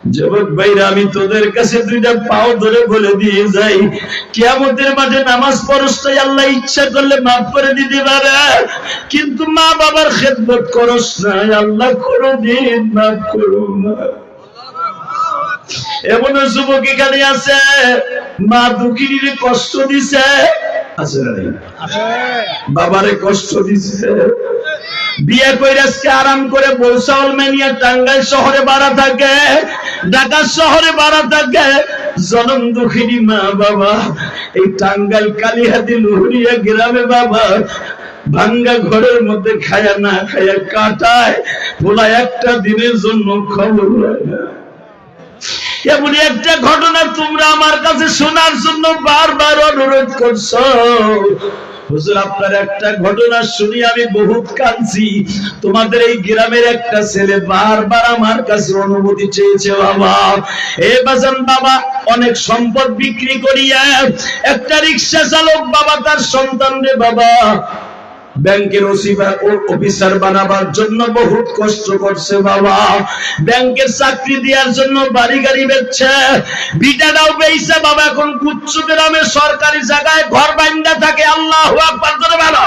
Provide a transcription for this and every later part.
যুবক ভাইরা, আমি তোদের কাছে দুইটা পাও ধরে বলে দিয়ে যাই, কিয়ামতের মাঠে নামাজ পড়স তাই আল্লাহ ইচ্ছা করলে মাফ করে দিতে পারে, কিন্তু মা বাবার খেদমত করস না, আল্লাহ কোনদিন মাফ করো না। এমন যুবক এখানে আছে, মা দুঃখিনীর কষ্ট দিছে, আছে না? বাবারে কষ্ট দিছে, বিয়ে করে আজকে আরাম করে বৌসাউল মেনিয়া টাঙ্গাইল শহরে ভাড়া থাকে, ঢাকা শহরে ভাড়া থাকে, জনম দুঃখিনী মা বাবা এই টাঙ্গাইল কালিহাতি লুহুরিয়া গ্রামে বাবা ভাঙ্গা ঘরের মধ্যে খায়া না খায়া কাটায়, বলা একটা দিনের জন্য খবর হয় না। এমন একটা ঘটনা তোমরা আমার কাছে শোনার জন্য বারবার অনুরোধ করছো। হুজুর, আপনার একটা ঘটনা শুনি আমি বহুত কাঁদছি। তোমাদের এই গ্রামের একটা ছেলে বারবার আমার কাছে অনুমতি চেয়েছে, বাবা এ বাজান বাবা অনেক সম্পদ বিক্রি করিয়া একটা রিক্সা চালক বাবা তার সন্তানরে বাবা ব্যাংকের অফিসার বানাবার জন্য বহুত কষ্ট করছে বাবা, ব্যাংকের চাকরি দেওয়ার জন্য বাড়ি গাড়ি বেচছে, ভিটাটাও বেচছে বাবা, এখন কুচ্চ গ্রামে সরকারি জায়গায় ঘর বান্ধা থাকে। আল্লাহু আকবার করে বলো।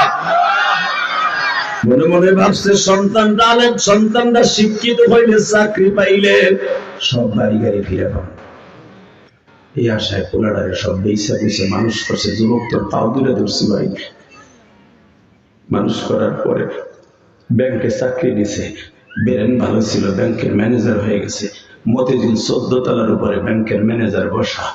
মনে মনে ভাবছে সন্তানটা আলেম, সন্তানটা শিক্ষিত হইলে চাকরি পাইলে সব বাড়ি গাড়ি ফিরে পাবে, এই আশায় পোলাডারে সব বেইসা বেইসা মানুষ করছে। যুবক তোর পাও দূরে ধরছি ভাই। মানুষ করার পরে ব্যাংকে চাকরি নিছে, বেরেন ভালো ছিল, ব্যাংকের ম্যানেজার হয়ে গেছে। মতিঝিল 14 তলার উপরে ব্যাংকের ম্যানেজার বসা।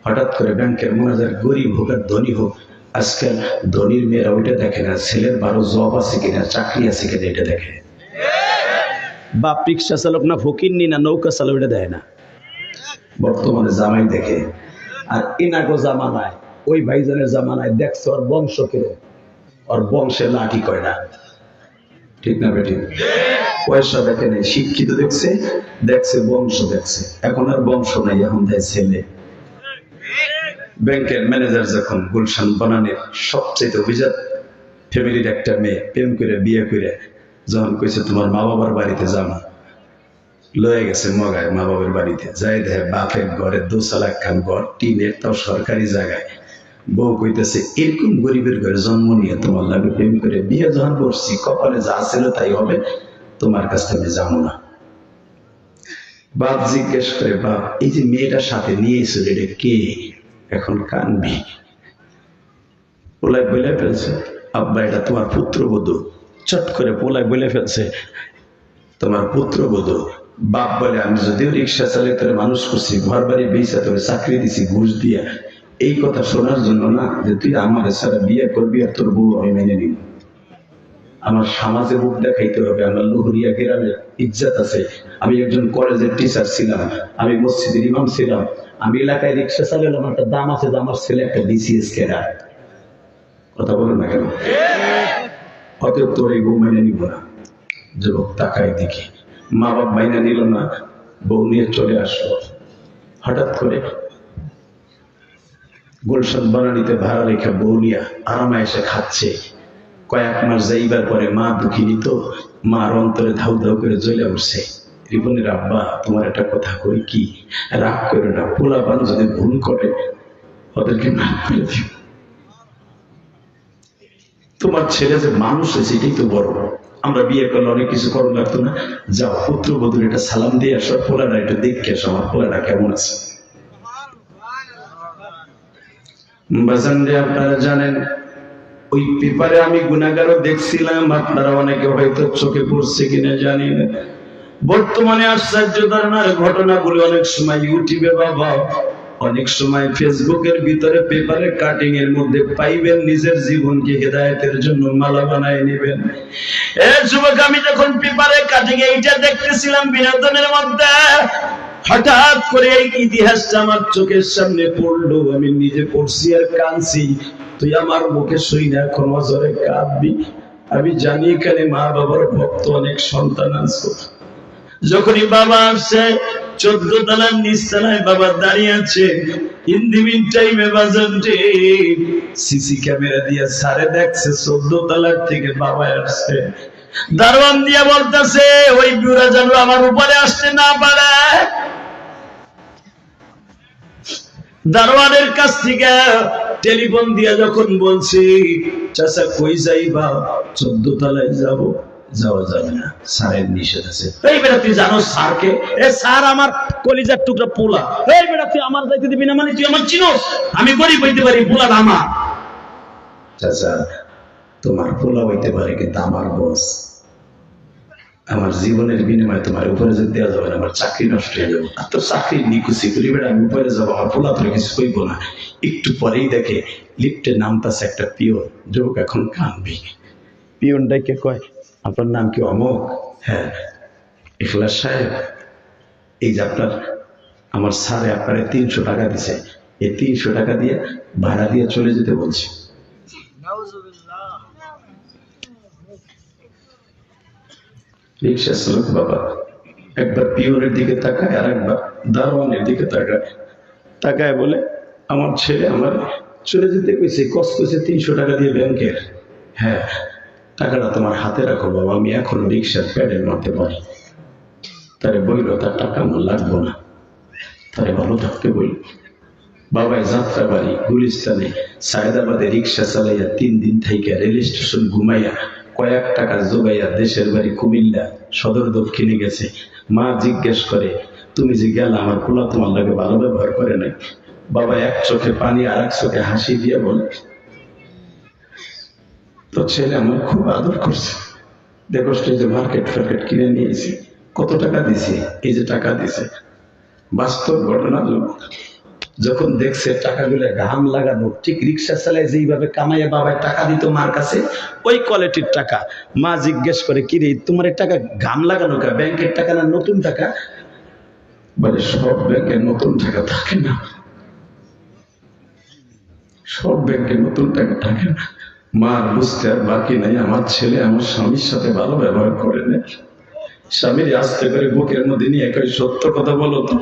হঠাৎ করে ব্যাংকের ম্যানেজার গরিব হোক আর ধনী হোক, আজকাল ধনীর মেয়েরা ওইটা দেখে না, ছেলের 12 জব আছে কিনা, চাকরি আছে কিনা এটা দেখে। বাপ রিক্সা চালক না ফকিরনি না নৌকা চালক এটা দেয় না, বর্তমানে জামাই দেখে। আর ইনাগো জামানায়, ওই ভাইজানের জামানায় দেখছে ওর বংশ কেড়ে, ওর বংশে লাঠি কয় না, ঠিক না বেটি? পয়সা দেখে নেই, শিক্ষিত দেখছে, দেখছে বংশ দেখছে। এখন আর বংশ নাই, এখন দেয় ছেলে। ব্যাংকের ম্যানেজার যখন গুলশান বনানীর সবচেয়ে অভিজাত ফ্যামিলির একটা মেয়ে প্রেম করে বিয়ে করে যখন কইছে তোমার মা বাবার বাড়িতে যাও, লয়ে গেছে মগায় মা বাবার বাড়িতে যাই দেখে বাপের ঘরে 2 চালা খান ঘর, টিনের, তাও সরকারি জায়গায়। বউ কইতেছে এরকম গরিবের ঘরে জন্ম নিয়ে তোমার লাগে প্রেম করে বিয়ে যখন করছি, কপালে যা ছিল তাই হবে, তোমার কাছ থেকে যাবো না। বাপ জিজ্ঞেস করে, বাপ এই যে মেয়েটার সাথে নিয়ে এসে এটা কে? এখন কানবি। পোলায় বলে ফেলছে, আব্বা এটা তোমার পুত্রবধূ। চট করে পোলায় বলে ফেলছে তোমার পুত্রবধূ। বাপ বলে, আমি যদিও রিক্সা চালিয়ে তোর মানুষ করছি, ঘর বাড়ি বেচা তোর চাকরি দিছি ঘুষ দিয়া, এই কথা শোনার জন্য না যে তুই আমার সারা বিয়ে করবি আর তোর বউ আমি মেনে নিব। আমার সমাজে মুখ দেখাইতে হবে, আমার লুহুরিয়া গ্রামের ইজ্জত আছে, আমি একজন কলেজের টিচার ছিলাম, আমি মসজিদের ইমাম ছিলাম, আমি এলাকায় রিক্সা চালালাম, একটা দাম আছে যে আমার ছেলে একটা বিসিএস ক্যাডার। কথা বলো না কেন? অতএব তোর এই বউ মেনে নিব না। যুবক তাকায় দেখি মা বাপ মাইনা নিল না, বউ নিয়ে চলে আসলো। হঠাৎ করে গুলশান বনানীতে ভাড়া রেখে বউ নিয়ে আরামে এসে খাচ্ছে। কয়েক মাস যাইবার পরে মা দুঃখিনী তো, মার অন্তরে ধাউ ধাউ করে জ্বলে উঠছে। রিপনের আব্বা তোমার একটা কথা কই, কি রাগ করে না, পোলাপান যদি ভুল করে ওদেরকে মাফ করে দিও। তোমার ছেলে যে মানুষ হয়েছে এটাই তো বড়, আমরা বিয়ে করলে অনেক কিছু করো লাগতো না। যাও পুত্রবধূর এটা সালাম দিয়ে আসো, পোলাটা এটা দেখে আসো আমার পোলাটা কেমন আছে। বাজানরে আপনারা জানেন ওই পেপারে আমি গুনাহগারও দেখছিলাম, আপনারা অনেকে হয়তো চোখে পড়ছে কিনা জানি না। বর্তমানে আশ্চর্য ধরনের ঘটনাগুলো অনেক সময় ইউটিউবে বাবা, অনেক সময় ফেসবুকের ভিতরে পেপারে কাটিং এর মধ্যে পাইবেন, নিজের জীবনকে হেদায়েতের জন্য মালা বানায় নেবেন। যুবক, আমি যখন পেপারে কাটিং এইটা দেখতেছিলাম বিনোদনের মধ্যে, হঠাৎ করে এই ইতিহাসটা আমার চোখের সামনে পড়লো। আমি নিজে পড়ছি আর কাঁদছি। তুই আমার মুখে শুই না, এখন অজরে কাঁদবি। আমি জানি এখানে মা বাবার ভক্ত অনেক সন্তান আছে। যখনই বাবা আসছে 14 তলার নিচতলায় বাবা দাঁড়িয়ে আছে, ইন দি মিন টাইমে বাজানটি সিসি ক্যামেরা দিয়ে সারে দেখছে 14 তলার থেকে বাবা আসছে। দারোয়ান দিয়া বলতেছে ওই বুড়া যেন আমার উপরে আসতে না পারে। দারোয়ানের কাছ থেকে টেলিফোন দিয়ে যখন বলছি চাচা কই যাইবা, 14 তলায় যাব, যাওয়া যাবে না, স্যারের নিষেধ আছে। এই বেটা তুই জানো স্যারকে? এ স্যার আমার কলিজার টুকরা পোলা। এই বেটা তুই আমার যাইতে দিবি না মানে তুই আমার চিনোস? আমি গরিব হইতে পারি, পোলাটা আমার। চাচা তোমার পোলা হইতে পারে কিন্তু আমার বস, আমার জীবনের বিনিময়ে তোমার উপরে যদি দেওয়া যাবে না, আমার চাকরি নষ্ট হয়ে যাবে। আর তোর চাকরি নিকুচি করি বেটা, আমি উপরে যাবো, আমার পোলা তোর কিছু কইব না। একটু পরেই দেখে লিফটে নামতাছে একটা পিয়ন। যুবক এখন কানবি। পিয়নটাকে কয় আপনার নাম কি? অমুক। হ্যাঁ। ইখলাস সাহেব, এই যে আপনার আমার স্যারে আপনারে 300 টাকা দিছে, এই 300 টাকা দিয়ে ভাড়া দিয়ে চলে যেতে বলছে। রিক্সা চালক বাবা একবার পিয়নের দিকে তাকায় আর একবার দারোয়ানের দিকে তাকায়, তাকায় বলে আমার ছেলে আমার চলে যেতে কইছে, কষ্ট কইছে 300 টাকা দিয়ে ব্যাংকের। হ্যাঁ, টাকাটা তোমার হাতে রাখো বাবা, আমি এখনো রিক্সার প্যাডের মধ্যে পারি। তারে বললো তার টাকা আমার লাগবো না, তারে ভালো থাকতে বলল। বাবাই যাত্রা বাড়ি গুলিস্তানে সায়দাবাদে রিক্সা চালাইয়া 3 দিন থাইকা রেল স্টেশন ঘুমাইয়া কয়েক টাকা জোগাইয়া দেশের বাড়ি কুমিল্লা সদর দক্ষিণে গেছে। মা জিজ্ঞেস করে তুমি যে গেল আমার পোলা তোমার লাগে ভালো ব্যবহার করে নাই? বাবা এক চোখে পানি আর এক চোখে হাসি দিয়ে বলে তো ছেলে আমার খুব আদর করছে, দেখো যে মার্কেট ফার্কেট কিনে নিয়েছি, কত টাকা দিছি, এই যে টাকা দিছে। বাস্তব ঘটনা যখন দেখছে টাকাগুলো ঘাম লাগানো, ঠিক রিক্সা চালায় যেইভাবে কামাইয়া বাবাই টাকা দিত মার কাছে, ওই কোয়ালিটির টাকা। মা জিজ্ঞেস করে কি রে তোমার টাকা ঘাম লাগানো কা, ব্যাংকের টাকা না নতুন টাকা? বলে সব ব্যাংকে নতুন টাকা থাকে না, সব ব্যাংকে নতুন টাকা থাকে না। মার বুঝতে আর বাকি নাই, আমার ছেলে আমার স্বামীর সাথে ভালো ব্যবহার করে না। স্বামীর আস্তে করে বুকের মধ্যে নিয়ে কই সত্য কথা বলো তো,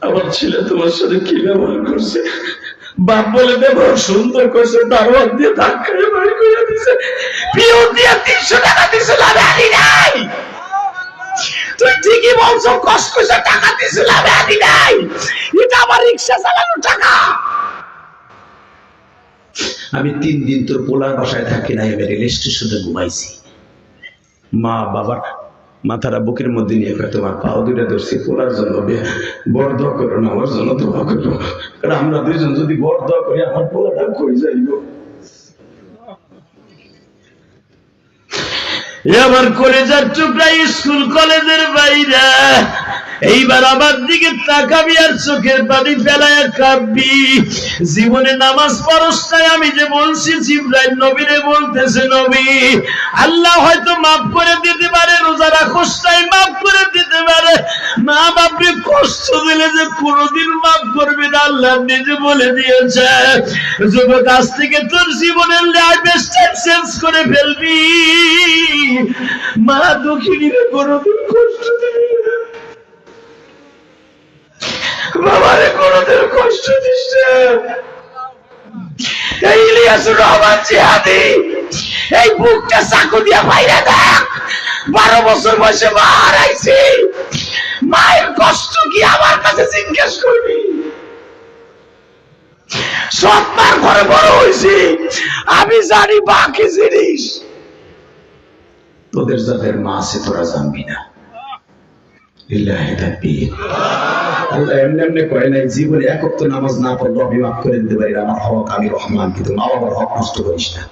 আমার ছেলে তোমার সাথে কি ব্যবহার করছে? বাপ বলে ব্যবহার সুন্দর করছে, দারোয়ান দিয়ে ধাক্কায় বাড়ি করে দিছে, পিয়ন দিয়ে 300 টাকা দিছে, লাভে আনি নাই। তুই ঠিকই বলছো, কষ্ট করে টাকা দিছে, লাভে আনি নাই। এটা আমার রিক্সা চালানোর টাকা। আমি 3 দিন তোর পোলার বাসায় থাকি নাই, আমি রেল স্টেশনে ঘুমাইছি। মা বাবার মাথাটা বুকের মধ্যে নিয়ে তোমার পাও দুইটা ধরছি, পোলার জন্য বর দোয়া করো না, আমার জন্য দোয়া করো, কারণ আমরা দুইজন যদি বর দোয়া করি আমার পোলাটা কই যাইব। আমার কলেজের টুকরা স্কুল কলেজের বাইরে এইবার আমার দিকে তাকাবি আর চোখের পানি ফেলায় কাঁদবি। জীবনে নামাজ পড়স নাই, আমি যে বলছি জিবরাইল নবীরে বলতেছে নবী আল্লাহ হয়তো মাফ করে দিতে পারে, রোজা রাখস নাই মাফ করে দিতে পারে, মা বাপকে কষ্ট দিলে যে কোনোদিন মাফ করবে না আল্লাহ নিজে বলে দিয়েছে। যুবক আজ থেকে তোর জীবনের লাইফস্টাইল চেঞ্জ করে ফেলবি, মা দুঃখিনীরে কোনোদিন কষ্ট দিবি না, বাবারে কোনোদিন কষ্ট দিস না। এই ইলিয়াসুর রহমান জিহাদি এই বুকটা চাকু দিয়া বাইরে দেখ, 12 বছর বয়সে মা হারাইছি, মায়ের কষ্ট কি আমার কাছে জিজ্ঞেস করবি? সব মার ঘরে বড় হয়েছি, আমি জানি বাকি জিনিস। তোদের যাদের মা আছে তোরা জানবি না। আল্লাহ এমনি এমনি করে নাই, জীবনে এক ওয়াক্ত নামাজ না পড়লে আমি মাফ করে দিতে পারি, আমার হক আমি রহমান, কিন্তু মা বাবার হক নষ্ট করিস না।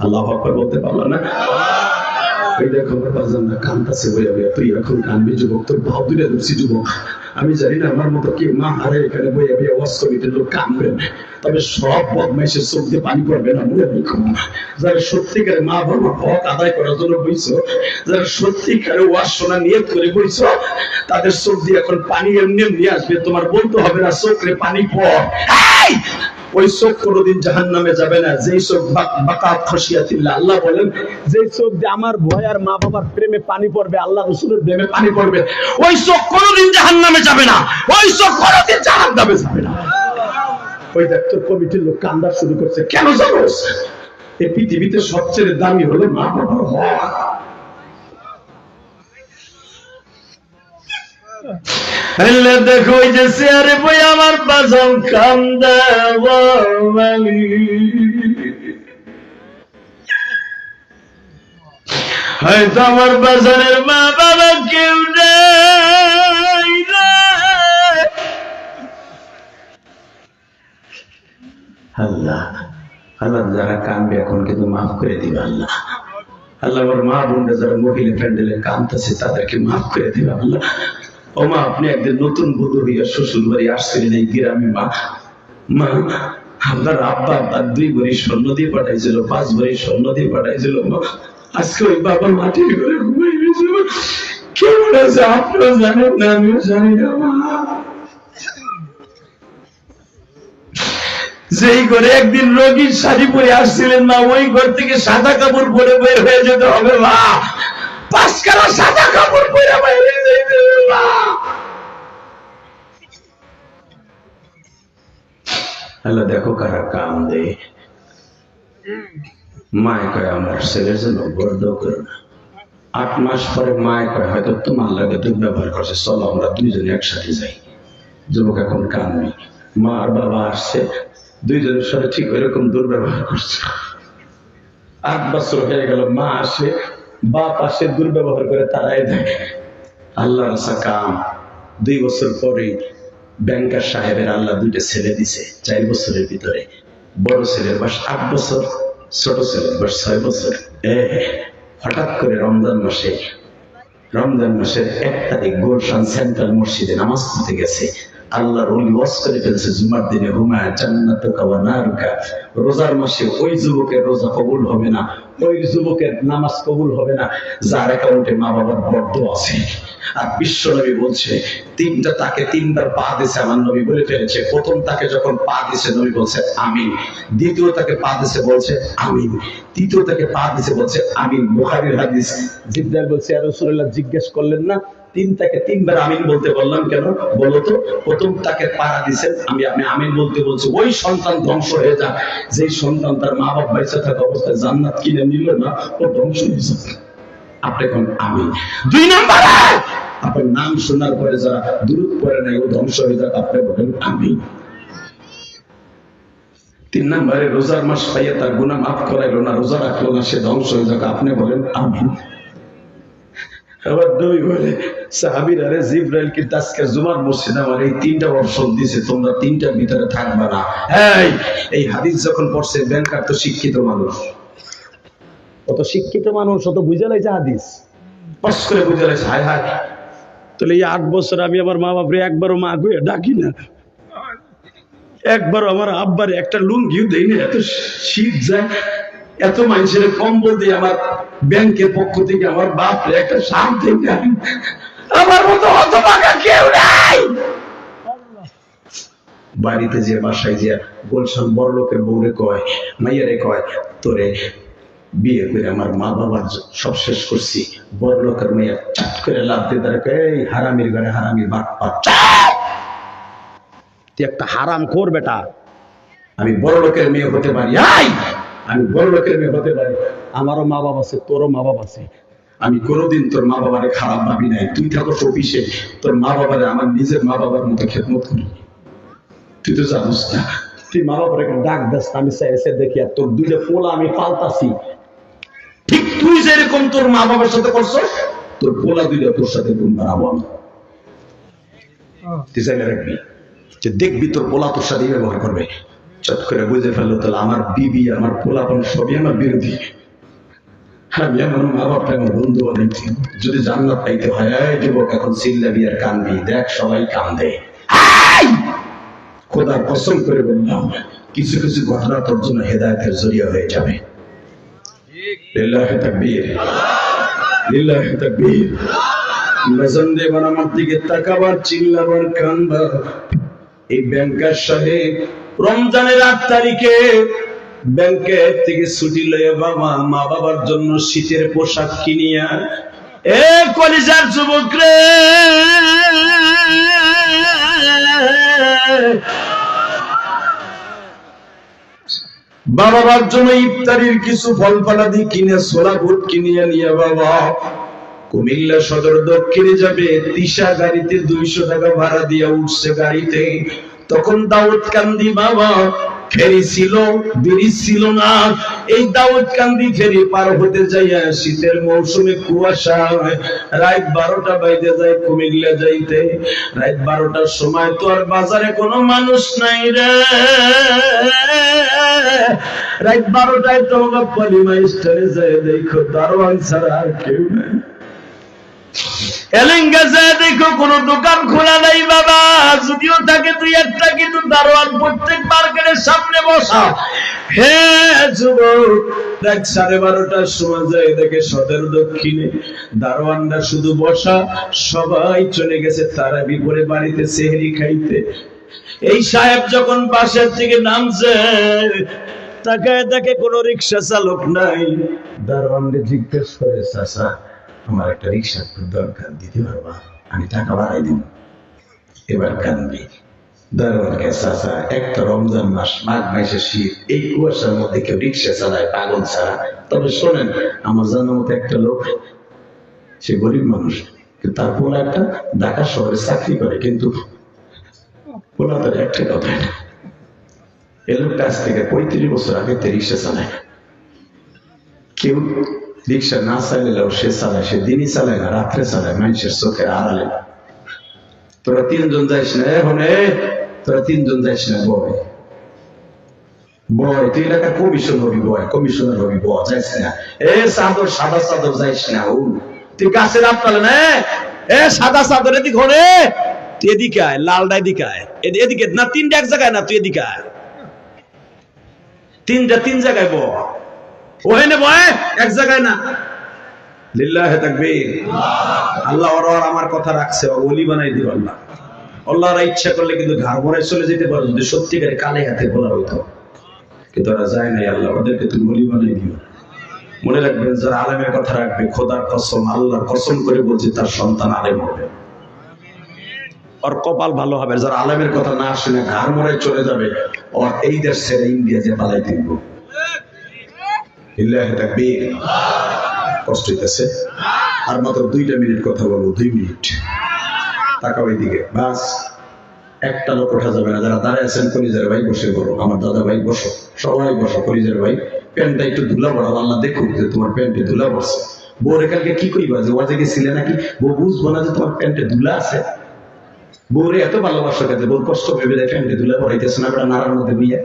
আল্লাহ আকবার বলতে পারলো না? ওই দেখো কান্দাছে বইয়া বইয়া, তুই এখন কানবি যুবক, তোর ভাব দুইটা ধরছি যুবক। আমি জানি না আমার মতো কেউ মা হারে এখানে বইয়া বইয়া ওয়াজ কমিটির লোক কানবেন, তবে সব বদমাইশের চোখ দিয়ে পানি পড়বে না। মনে রেখো, যারা সত্যিকারে মা বাবার হক আদায় করার জন্য বইছো, যারা সত্যিকারে ওয়াজ শোনা নিয়ত করে বইছো, তাদের চোখ দিয়ে এখন পানি এমনি এমনি আসবে, তোমার বলতে হবে না চোখে পানি পড়। ওই চোখ কোনোদিন জাহান্নামে যাবে না, যেই চোখ বাকাত খসিয়াতিল্লাহ, আল্লাহ বলেন যেই চোখ দিয়ে আমার ভয় আর মা বাবার প্রেমে পানি পড়বে, আল্লাহ রাসূলের প্রেমে পানি পড়বে, ওই চোখ কোনোদিন জাহান্নামে যাবে না, ওই চোখ কোনোদিন জাহান্নামে যাবে না। ওই ডাক্তার কমিটির লোক কান্দা শুরু করছে, কেন জানোস? এই পৃথিবীতে সবচেয়ে দামি হলো মা বাবার হক। দেখো ওই যে চেয়ারে বই আমার বাজান কান্দা, হয়তো আমার বাজানের মা বাবা কেউ নেই। আল্লাহ আল্লাহ যারা কানবে এখন কিন্তু মাফ করে দিবে আল্লাহ। আল্লাহ আমার মা বোনরা যারা মহিলা প্যান্ডেলে কানতেছে তাদেরকে মাফ করে দিবে আল্লাহ। ও মা, আপনি একদিন নতুন বধূ হইয়া শ্বশুর বাড়ি আসছিলেন এই গ্রামে, মা মা আপনার আব্বা তার 2 ভরি স্বর্ণ দিয়ে পাঠাইছিল, 5 ভরি স্বর্ণ দিয়ে পাঠাইছিল। মা আজকে ওই বাবা মাটির ঘরে ঘুমাই গেছে। কেমন আছে আপনিও জানেন না, আমিও জানি না। মা যেই ঘরে একদিন রোগীর শাড়ি পরে আসছিলেন, মা ওই ঘর থেকে সাদা কাপড় পরে বের হয়ে যেতে হবে। মা 5 কালা সাদা কাপড় পরে বাইরে যাইতে হবে। মা আল্লাহ দেখো কারা কাম দে। মায় কয় আমার ছেলের জন্য বর্দ করো না। 8 মাস পরে মায় কয় হয়তো তোমার লাগে দুর্ব্যবহার করছে, চলো আমরা 2 জনে একসাথে যাই। যুবক এখন কানবি। মা আর বাবা আসছে, 2 জনের সাথে ঠিক ওইরকম দুর্ব্যবহার করছে। 8 বছর হয়ে গেল, মা আসে, বাপ আসে, দুর্ব্যবহার করে তারাই দেয়। আল্লাহ রাসা কাম। 2 বছর পরে ব্যাংকার সাহেবের আল্লাহ 2টা ছেলে দিছে 4 বছরের ভিতরে। বড় ছেলের বয়স 8 বছর, ছোট ছেলের বয়স 6 বছর। হঠাৎ করে রমজান মাসের 1 তারিখ গুলশান সেন্ট্রাল মসজিদে নামাজ পড়তে গেছে। আল্লাহর ওলি ওয়াজ করে ফেলেছে জুমার দিনে, হুমা জান্নাতুকা ওয়া নারুকা। রোজার মাসে ওই যুবকের রোজা কবুল হবে না, ওই যুবকের নামাজ কবুল হবে না যার অ্যাকাউন্টে মা বাবার বরদোয়া আছে। আর বিশ্ব নবী বলছে 3টা তাকে 3বার পা দিছে। আমার নবী বলে ফেলেছে, প্রথম তাকে যখন পা দিছে নবী বলছে আমিন, দ্বিতীয় তাকে পা দিছে বলছে আমিন, তৃতীয় তাকে পা দিছে বলছে আমিন। বুখারীর হাদিস। জিবরাইল বলছে ইয়া রাসূলুল্লাহ জিজ্ঞেস করলেন না 3 তাকে 3বার আমিন বলতে বললাম কেন? বলো তো। প্রথম তাকে পাড়া দিছেন, আমি আমিন বলতে বলছি ওই সন্তান ধ্বংস হয়ে যাক যেই সন্তান তার মা বাবা বেঁচে থাকা অবস্থায় জান্নাত কিনে নিল না, ও ধ্বংস হয়ে যাবে। আপনি কোন আমিন। 2 নম্বরে আপনার নাম শোনার পরে যারা দুরূদ পড়ে নাই ও ধ্বংস হয়ে যাক, আপনি বলেন আমিন। 3 নম্বরে রোজার মাস পাইয়া তার গুনাহ মাফ করাইলো না, রোজা রাখলো না, সে ধ্বংস হয়ে যাক, আপনি বলেন আমিন। আবার নবী বলে সাহাবীরা রে জিবরাইল কি আজকে জুমার মসজিদে আমার এই 3টা অপশন দিয়েছে, তোমরা 3টার ভিতরে থাকবা না। এই হাদিস যখন পড়ছে ব্যাংকার তো শিক্ষিত মানুষ, অত শিক্ষিত মানুষ অত বুঝে লাইছে হাদিস, কষ্ট করে বুঝে লাইছে। হায় হায়, তাহলে এই 8 বছর আমি আমার মা বাপরে একবারও মা কইয়া ডাকি না, একবারও আমার আব্বারে একটা লুঙ্গিও দেই না। এত শীত যায়, এত মানুষের কম্বল দিয়ে আমার ব্যাংকের পক্ষ থেকে আমার বাপরে একটা শার্ট দেই না। আমার মতো হতভাগা কেউ নাই। বাড়িতে যে বাসায় যে গুলশান বড় লোকের বউরে কয়, মাইয়ারে কয় তোরে বিয়ে করে আমার মা বাবার সব শেষ করছি। বড় লোকের মেয়ে চাট করে লাভ দিয়ে তারা কয় এই হারামির ঘরে হারামির বাপ পা, তুই একটা হারাম খোর বেটা। আমি বড় লোকের মেয়ে হতে পারি, আমি বড় লোকের মেয়ে হতে পারি, আমারও মা বাবা আছে, তোরও মা বাবা আছে। আমি কোনোদিন তোর মা বাবারে খারাপ ভাবি নাই। তুই থাকো অফিসে, তোর মা বাবারে আমার নিজের মা বাবার মতো খেদমত করি। তুই তো জানিস না, তুই মা বাবার ডাক দাস, আমি এসে দেখি আর তোর 2টা পোলা আমি পাল্টাছি। ঠিক তুই যেরকম তোর মা বাবার সাথে করছো, তোর পোলা 2টা তোর সাথে গুণ বাড়াবো আমি। তুই চাইলে রাখবি যে দেখবি তোর পোলা তোর সাথে ব্যবহার করবে। চট করে বুঝে ফেললো তাহলে আমার বিবি আমার পোলাপন সবই আমার বিরোধী। আমি আমার মা বাপটা আমার বন্ধু অনেক। যদি জান্নাত পাইতে হয় যুবক এখন চিল্লাবি আর কানবি, দেখ সবাই কান্দে। খোদার কসম করে বললাম কিছু কিছু ঘটনা তোর জন্য হেদায়েতের জরিয়া হয়ে যাবে। লিল্লাহি তাকবীর, লিল্লাহি তাকবীর। নজর দেবার আমার দিকে তাকাবার, চিল্লাবার, কানবার। এই ব্যাংকার সাহেব রমজানের 8 তারিখে ব্যাংকের থেকে ছুটি লয়ে বাবা মা বাবার জন্য শীতের পোশাক কিনিয়া, এ কলিজার যুবক রে, বাবার জন্য ইফতারির কিছু ফল ফলাদি কিনে ছোলা বুট কিনিয়া নিয়ে বাবা কুমিল্লা সদর দক্ষিণে যাবে, তিশা গাড়িতে 200 টাকা ভাড়া দিয়ে উঠছে গাড়িতে। তখন দাউদকান্দি বাবা ফেরি ছিল, ব্রিজ ছিল না। এই দাউদকান্দি ফেরি পার হতে যাইয়া শীতের মৌসুমে কুয়াশা, রাত 12টা বাইজে যায় কুমিল্লা যাইতে। রাত 12টার সময় তো আর বাজারে কোনো মানুষ নাই রে। রাত 12টায় তো পলিমা স্টোরে যায়, দেখো দারোয়ান ছাড়া আর কেউ নাই। এলেঙ্গা যায় দেখো কোনো দোকান খোলা নাই বাবা, যদিও থাকে 2-1টা, কিন্তু দারোয়ান প্রত্যেক মার্কেটের সামনে বসা। হে যুবক, রাত 12:30টার সময় যায় দেখে সদর দক্ষিণে দারোয়ানরা শুধু বসা, সবাই চলে গেছে তারাবি পড়ে বাড়িতে সেহরি খাইতে। এই সাহেব যখন বাসার থেকে নামছে, তাকায় দেখে কোনো রিক্সা চালক নাই। দারোয়ানকে জিজ্ঞেস করে, চাচা আমার একটা রিক্সার দরকার, দিতে পারবা? আমি টাকা বাড়াই দিব। এবার কানবি। দারোয়ানকে, চাচা একটা রমজান মাস, মাঘ মাসের শীত, এই কুয়াশার মধ্যে কেউ রিক্সা চালায় পাগল ছাড়া? তবে শোনেন, আমার জানার মতো একটা লোক, সে গরিব মানুষ, কিন্তু তার পোলা একটা ঢাকা শহরে চাকরি করে, কিন্তু পোলা তার একটা কথা না। এ লোকটা আজ থেকে 35 বছর আগে রিক্সা চালায়। কেউ রিক্সা না চালালেও সে চালায়, সে দিনই চালায় না, রাত্রে চালায়, মানুষের চোখের আড়ালে। তোরা 3জন যাইস না এখন, তোরা 3জন যাইস না, বয় বয়, তুই এলাকার কমিশন হবি, বয় কমিশনার হবি, বয় যাইস না। চাদর, সাদা চাদর যাইস না, তুই গাছের আপনালে না, সাদা চাদর এদিকে হলে তুই এদিকে আয়, লালটা এদিকে আয়, এদিকে না, 3টা এক জায়গায় না, তুই এদিকে আয়, 3টা 3 জায়গায় বয়, ওখানে বয়, এক জায়গায় না। লিল্লাহে তাকবীর। আল্লাহ ওর আমার কথা রাখছে, ওলি বানাই দিব আল্লাহ। আল্লাহর ইচ্ছা করলে কিন্তু ঘর ভরে চলে যেতে পারো, যদি সত্যিকারে কালে হাতে বলা হইতো, কিন্তু ওরা যায় নাই। আল্লাহ ওদেরকে তুমি ওলি বানাই দিও। মনে রাখবেন, যারা আলেমের কথা রাখবে, খোদার কসম, আল্লাহর কসম করে বলছি, তার সন্তান আলেম হবে, ওর কপাল ভালো হবে। যারা আলেমের কথা না শুনে ঘর ভরে চলে যাবে, ওর এই দেশ ছেড়ে ইন্ডিয়া যে পালাই দিব। কষ্ট হইতেছে, আর মাত্র 2টা মিনিট কথা বলবো, 2 মিনিট। তাকাও এইদিকে, বাস একটা লোক ওঠা যাবে না। যারা দাঁড়ায় আছেন, কলিজার ভাই বসে বলো, আমার দাদা ভাই বসো, সবাই বসো। কলিজার ভাই, প্যান্টটা একটু ধুলা পড়া, আল্লাহ দেখুক যে তোমার প্যান্টে ধুলা পড়ছে। বউরে কালকে কি কইবা, যে ওয়াজে গেছিলে নাকি? বউ বুঝবো না যে তোমার প্যান্টে ধুলা আছে? বউরে এত ভালোবাসা কাজে, বউ কষ্ট ভেবে দেয় প্যান্টে ধুলা পড়াইতেছে না, নাড়ার মধ্যে বুইয়া।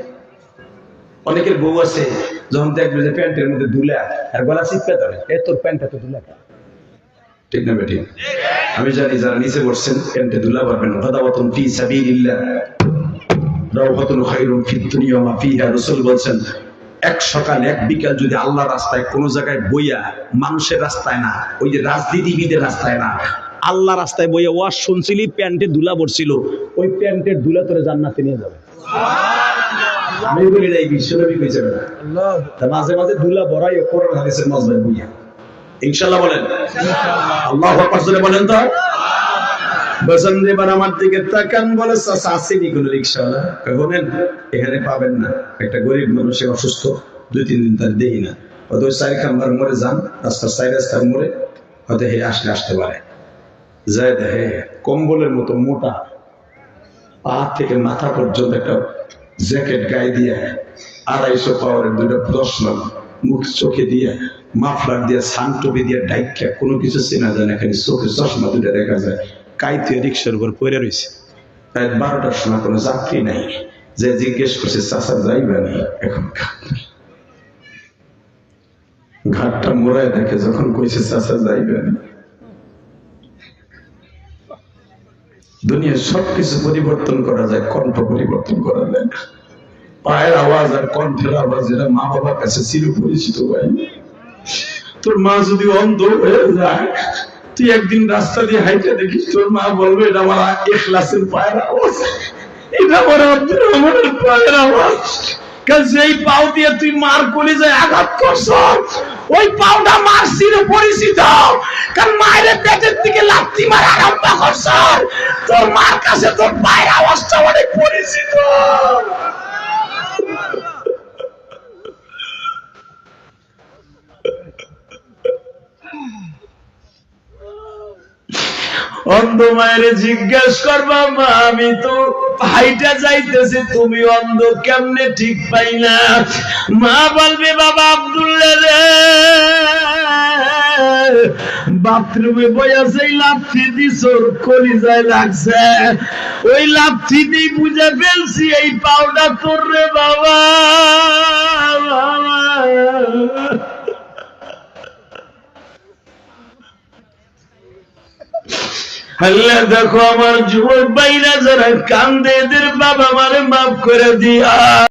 অনেকের বউ আছে, যখন দেখবে যে প্যান্টের মধ্যে ধুলা, আর গলা চিপে ধরে, তোর প্যান্টটা তো ধুলা, ঠিক না বেঠিক? আমি জানি যারা নিচে বসছেন, প্যান্টে ধুলা পারবেন। গাদাওয়াতুন ফি সাবিলিল্লাহ রাওহাতুন খায়রুন ফিদ দুনিয়া ওয়া মা ফিহা। রাসূল বলেন, এক সকাল এক বিকাল যদি আল্লাহর রাস্তায় কোন জায়গায় বইয়া, মানুষের রাস্তায় না, ওই যে রাজনীতিবিদের রাস্তায় না, আল্লাহ রাস্তায় বইয়া ওয়াজ শুনছিলি, প্যান্টে ধুলা পড়ছিল, ওই প্যান্টের ধুলা তোরে জান্নাতে নিয়ে যাবে। আমি বলি নাই, বিশ্বনবী কইছে না? মাঝে মাঝে ধুলা ভরাই কোরআন হাদিসের মজবায় বইয়া, ইনশাআল্লাহ বলেন, আল্লাহু আকবার জোরে বলেন তো। বসন এবার আমার দিকে তাকান, বলে চাচা আসেনি কোন রিকশাওয়ালা? বলেন, এখানে পাবেন না, একটা গরিব মানুষের অসুস্থ, 2-3 দিন তার দেই না, হয়তো 4 খাম্বার মোড়ে যান, রাস্তার 4 রাস্তার মোড়ে হয়তো হে আসতে পারে। যায় দেখে কম্বলের মতো মোটা, পা থেকে মাথা পর্যন্ত একটা জ্যাকেট গায়ে দিয়ে, 250 পাওয়ারের 2টা প্রশ্ন, মুখ চোখে দিয়ে, মাফলার দিয়ে, সানটুপি দিয়ে ডাইকা, কোনো কিছু চেনা যায় না, খালি চোখে চশমা 2টা দেখা যায়, কাইতে রিক্সার উপর পড়ে রয়েছে। রাত 12টার সময় কোনো যাত্রী নাই, যে জিজ্ঞেস করছে, চাচা যাইবা নি? এখন ঘাটটা মোড়ায় দেখে, যখন কইছে চাচা যাইবা নি, দুনিয়ার সবকিছু পরিবর্তন করা যায়, কণ্ঠ পরিবর্তন করা যায় না। পায়ের আওয়াজ আর কণ্ঠের আওয়াজ, এরা মা বাবার কাছে চির পরিচিত। ভাই, তোর মা যদি অন্ধ হয়ে যায়, তুই একদিন রাস্তা দিয়ে হাইটে দেখিস, তোর মা বলবে, এটা আমার ইখলাসের পায়ের আওয়াজ, এটা আমার আব্দুর রহমানের পায়ের আওয়াজ। কারণ এই পাও দিয়ে তুই মার কলিজায় আঘাত করছ, ওই পাওটা মার চির পরিচিত। কারণ মায়ের পেটের দিকে লাথি মারা আরম্ভ করছ, তোর মার কাছে তোর পায়ের আওয়াজটা অনেক পরিচিত। অন্ধ মায়ের জিজ্ঞেস করবা, মা আমি তো হাইটা যাইতেছি, তুমি অন্ধ কেমনে ঠিক পাই না? মা বলবে, বাবা আব্দুল্লাহ রে, বাথরুমে বইয়া সেই লাথি দিছর কলিজায় লাগছে, ওই লাথি দিয়ে বুঝে ফেলছি এই পাউডার তোর রে বাবা। আল্লাহ দেখো আমার যুবক ভাইরা যারা কান্দে, এদের বাবা মারে মাফ করে দিয়া।